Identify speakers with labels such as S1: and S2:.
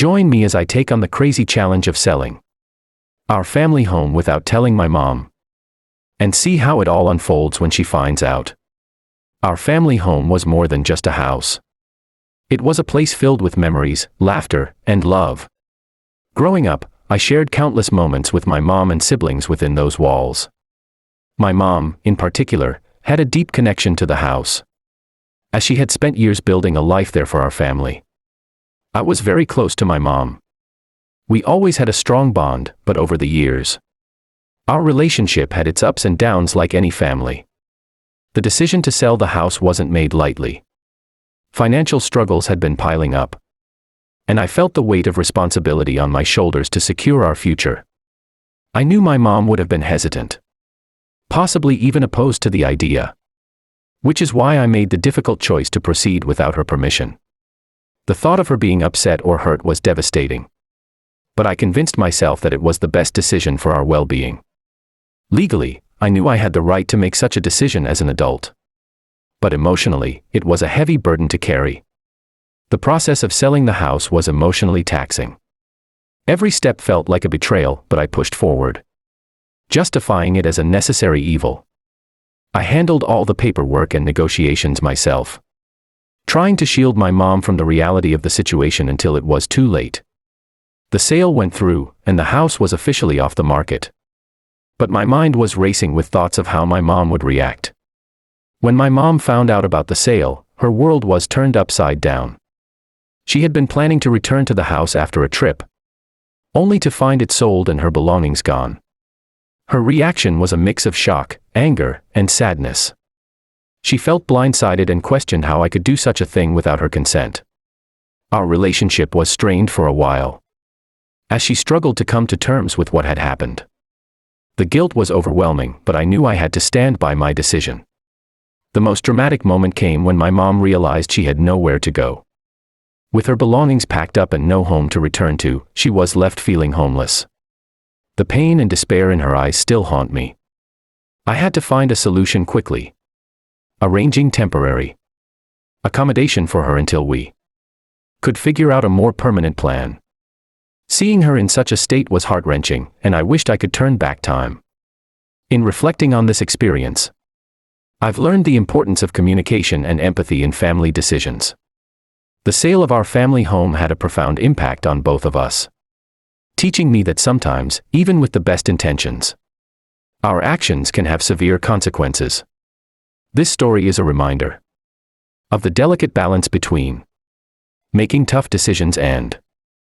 S1: Join me as I take on the crazy challenge of selling our family home without telling my mom, and see how it all unfolds when she finds out. Our family home was more than just a house. It was a place filled with memories, laughter, and love. Growing up, I shared countless moments with my mom and siblings within those walls. My mom, in particular, had a deep connection to the house, as she had spent years building a life there for our family. I was very close to my mom. We always had a strong bond, but over the years, our relationship had its ups and downs like any family. The decision to sell the house wasn't made lightly. Financial struggles had been piling up, and I felt the weight of responsibility on my shoulders to secure our future. I knew my mom would have been hesitant, possibly even opposed to the idea, which is why I made the difficult choice to proceed without her permission. The thought of her being upset or hurt was devastating, but I convinced myself that it was the best decision for our well-being. Legally, I knew I had the right to make such a decision as an adult, but emotionally, it was a heavy burden to carry. The process of selling the house was emotionally taxing. Every step felt like a betrayal, but I pushed forward, justifying it as a necessary evil. I handled all the paperwork and negotiations myself, trying to shield my mom from the reality of the situation until it was too late. The sale went through, and the house was officially off the market. But my mind was racing with thoughts of how my mom would react. When my mom found out about the sale, her world was turned upside down. She had been planning to return to the house after a trip, only to find it sold and her belongings gone. Her reaction was a mix of shock, anger, and sadness. She felt blindsided and questioned how I could do such a thing without her consent. Our relationship was strained for a while, as she struggled to come to terms with what had happened. The guilt was overwhelming, but I knew I had to stand by my decision. The most dramatic moment came when my mom realized she had nowhere to go. With her belongings packed up and no home to return to, she was left feeling homeless. The pain and despair in her eyes still haunt me. I had to find a solution quickly, arranging temporary accommodation for her until we could figure out a more permanent plan. Seeing her in such a state was heart-wrenching, and I wished I could turn back time. In reflecting on this experience, I've learned the importance of communication and empathy in family decisions. The sale of our family home had a profound impact on both of us, teaching me that sometimes, even with the best intentions, our actions can have severe consequences. This story is a reminder of the delicate balance between making tough decisions and